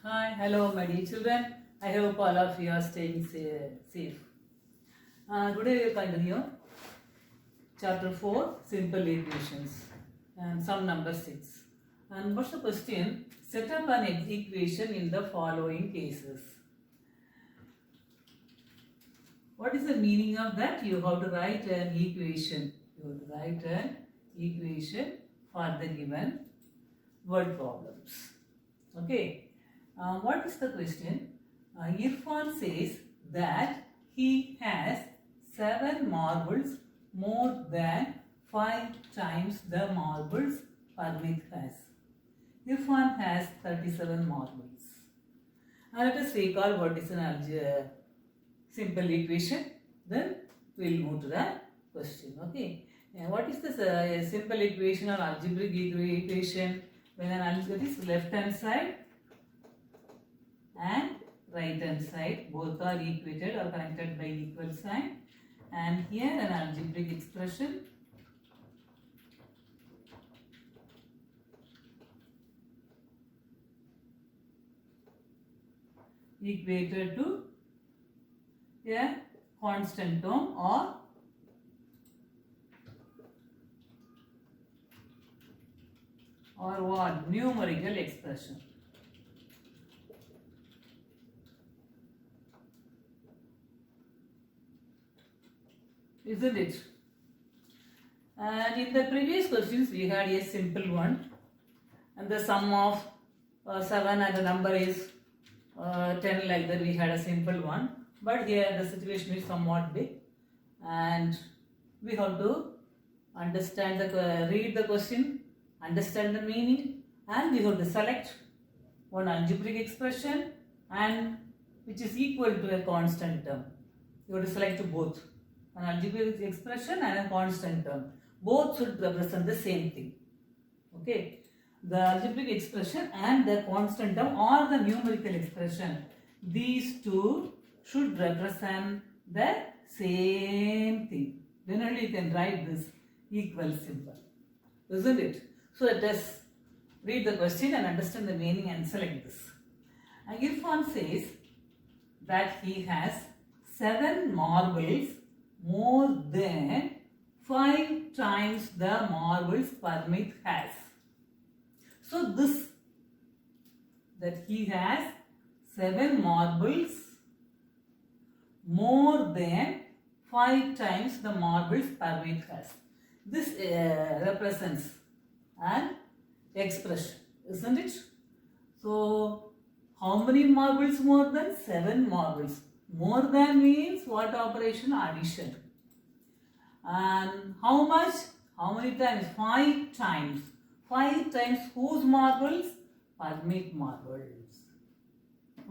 Hi, hello, my dear children. I hope all of you are staying safe. Today we will continue chapter 4, simple equations, and sum number 6. And what's the question? Set up an equation in the following cases. What is the meaning of that? You have to write an equation. You have to write an equation for the given word problems. Okay. What is the question? Irfan says that he has 7 marbles more than 5 times the marbles Parmit has. Irfan has 37 marbles. Now let us recall what is an simple equation. Then we will move to the question. Okay. What is the simple equation or algebraic equation? When an algebra is left hand side and right hand side both are equated or connected by equal sign, and here an algebraic expression equated to a constant term or what? Numerical expression. Isn't it? And in the previous questions we had a simple one, and the sum of 7 and the number is 10, like that we had a simple one. But here the situation is somewhat big, and we have to understand read the question, understand the meaning, and we have to select one algebraic expression and which is equal to a constant term. You have to select both, an algebraic expression and a constant term. Both should represent the same thing. Okay. The algebraic expression and the constant term or the numerical expression, these two should represent the same thing. Then only you can write this equal symbol. Isn't it? So let us read the question and understand the meaning and select this. And Irfan says that he has 7 marbles more than 5 times the marbles Parmit has. So this, that he has 7 marbles more than 5 times the marbles Parmit has. This represents an expression, isn't it? So how many marbles more than? 7 marbles. More than means what operation? Addition. And how much? How many times? 5 times. 5 times whose marbles? Parmit marbles.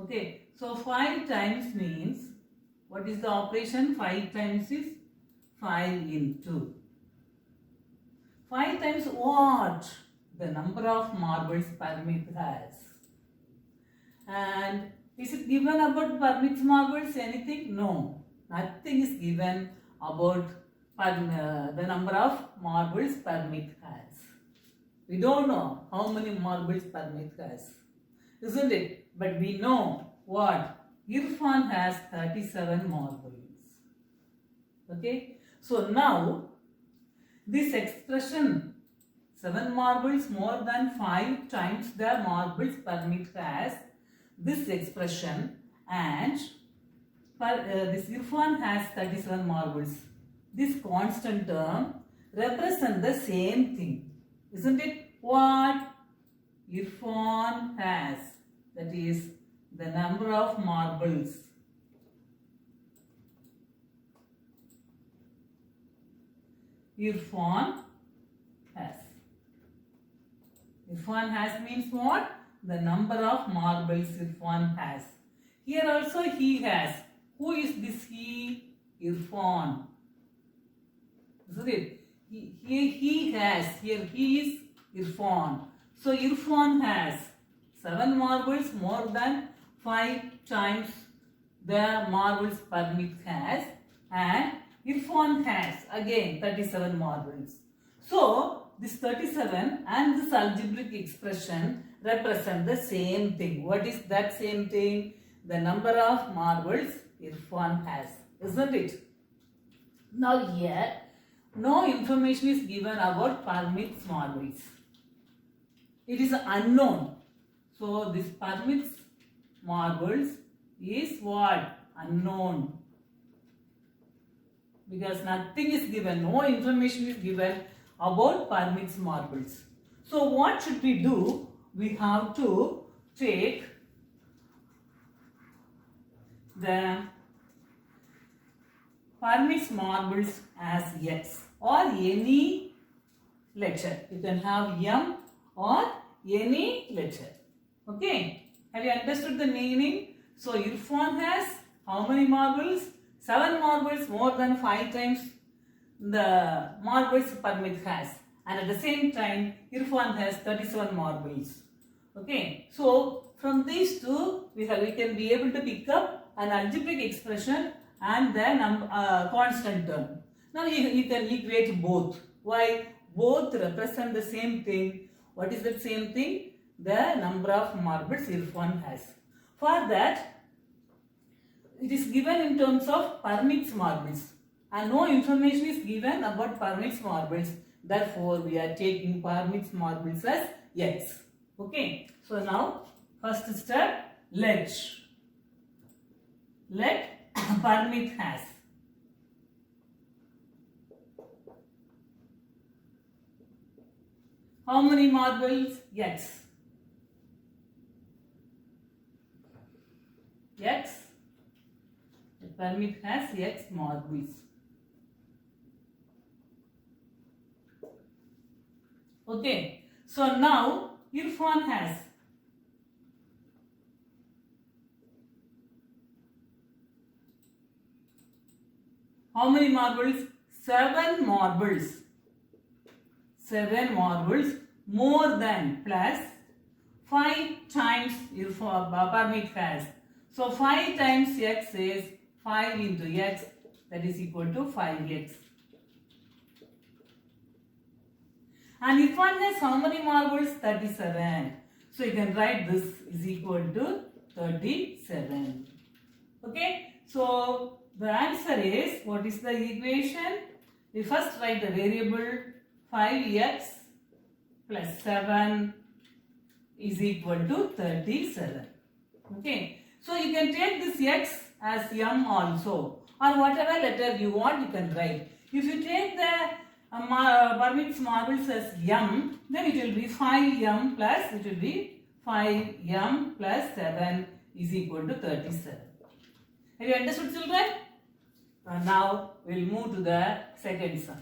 Okay. So 5 times means, what is the operation? 5 times is 5 into. 5 times what? The number of marbles Parmit has. And is it given about Parmit's marbles? Anything? No. Nothing is given about the number of marbles Parmit has. We don't know how many marbles Parmit has. Isn't it? But we know what? Irfan has 37 marbles. Okay. So now this expression, 7 marbles more than 5 times the marbles Parmit has, this expression, and this Irfan has 37 marbles. This constant term represent the same thing. Isn't it? What? Irfan has, that is the number of marbles. Irfan has. Irfan has means what? The number of marbles Irfan has. Here also he has. Who is this he? Irfan. Isn't it? He has. Here he is Irfan. So Irfan has 7 marbles more than 5 times the marbles Parmit has, and Irfan has again 37 marbles. So this 37 and this algebraic expression represent the same thing. What is that same thing? The number of marbles Irfan has, isn't it? Now here, no information is given about Parmit's marbles. It is unknown. So this Parmit's marbles is what? Unknown. Because nothing is given, no information is given about Parmit's marbles. So what should we do? We have to take the Parmit's marbles as X or any letter. You can have M or any letter. Okay. Have you understood the meaning? So Irfan has how many marbles? 7 marbles, more than 5 times the marbles Parmit has. And at the same time, Irfan has 37 marbles. Okay. So from these two, we can be able to pick up an algebraic expression and then constant term. Now you can equate both. Why? Both represent the same thing. What is that same thing? The number of marbles Irfan has. For that, it is given in terms of Parmit's marbles. And no information is given about Parmit's marbles. Therefore, we are taking Parmit's marbles as X. Okay. So now, first step, let Parmit has. How many marbles? X. X. Parmit has X marbles. Okay. So now Irfan has how many marbles? 7 marbles. 7 marbles more than plus 5 times Parmit has. So 5 times X is 5 into X, that is equal to 5X. And Irfan has how many marbles? 37. So you can write this is equal to 37. Okay. So the answer is, what is the equation? We first write the variable 5X plus 7 is equal to 37. Okay. So you can take this X as M also, or whatever letter you want you can write. If you take the Parmit's marbles as M, then it will be 5M plus, it will be 5M plus 7 is equal to 37. Have you understood, children? Now we will move to the second sum.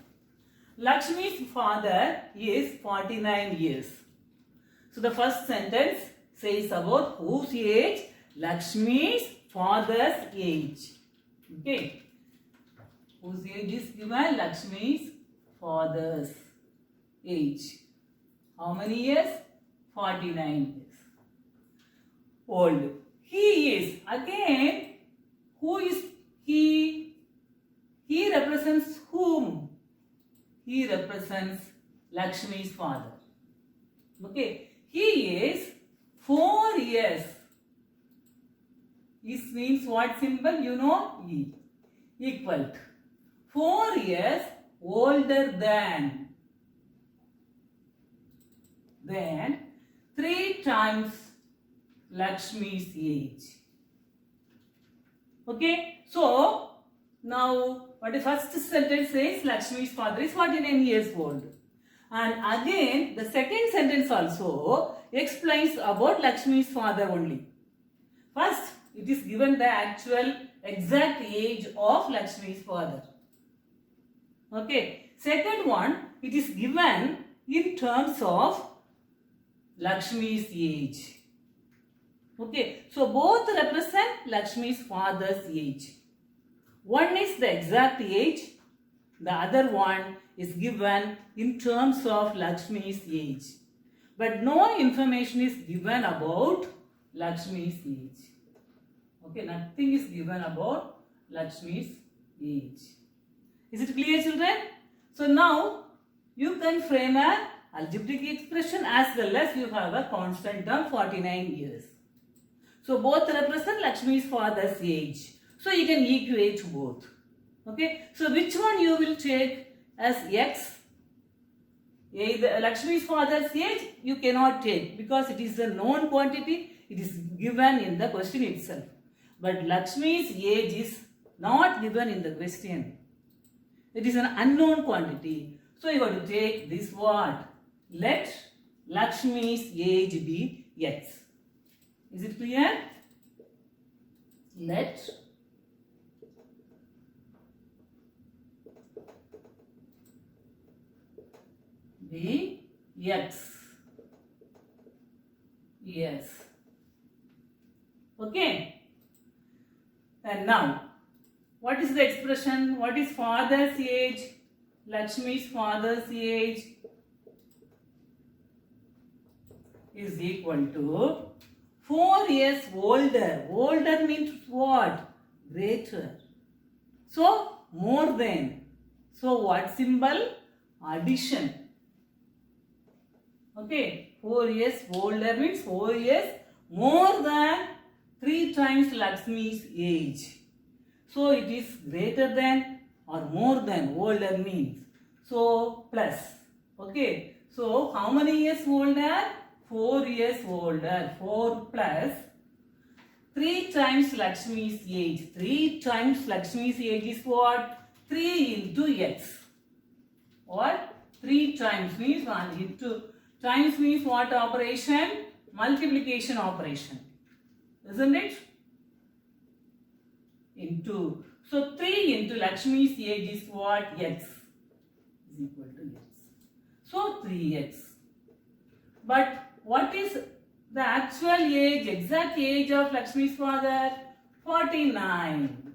Lakshmi's father is 49 years. So the first sentence says about whose age? Lakshmi's father's age. Okay. Whose age is given? Lakshmi's father's age. How many years? 49 years. Old. He is. Again, who is he? He represents whom? He represents Lakshmi's father. Okay. He is 4 years. This means what symbol? You know? E. Equal to. 4 years older than. Then 3 times Lakshmi's age. Okay. So, now what the first sentence says? Lakshmi's father is 49 years old. And again, the second sentence also explains about Lakshmi's father only. First, it is given the actual exact age of Lakshmi's father. Okay. Second one, it is given in terms of Lakshmi's age. Okay. So both represent Lakshmi's father's age. One is the exact age. The other one is given in terms of Lakshmi's age. But no information is given about Lakshmi's age. Okay, nothing is given about Lakshmi's age. Is it clear, children? So now you can frame an algebraic expression as well as you have a constant term 49 years. So both represent Lakshmi's father's age. So you can equate both. Okay. So which one you will take as X? Either Lakshmi's father's age you cannot take because it is a known quantity. It is given in the question itself. But Lakshmi's age is not given in the question. It is an unknown quantity. So you have to take this what? Let Lakshmi's age be X. Is it clear? Let be X. Yes. Okay. And now, what is the expression? What is father's age? Lakshmi's father's age is equal to 4 years older. Older means what? Greater. So, more than. So, what symbol? Addition. Okay. 4 years older means 4 years more than 3 times Lakshmi's age. So, it is greater than or more than. Older means. So, plus. Okay. So, how many years older? 4 years older. 4 plus 3 times Lakshmi's age. 3 times Lakshmi's age is what? 3 into X. What? 3 times means 1 into. Times means what operation? Multiplication operation. Isn't it? Into. So 3 into Lakshmi's age is what? X. Is equal to X. So 3X. But what is the actual age, exact age of Lakshmi's father? 49.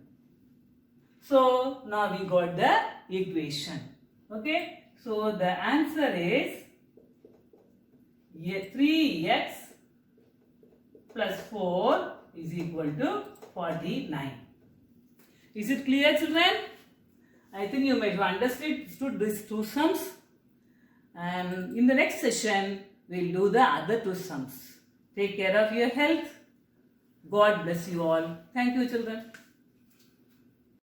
So now we got the equation. Okay. So the answer is 3x plus 4 is equal to 49. Is it clear, children? I think you might have understood these two sums. And in the next session, we will do the other two sums. Take care of your health. God bless you all. Thank you, children.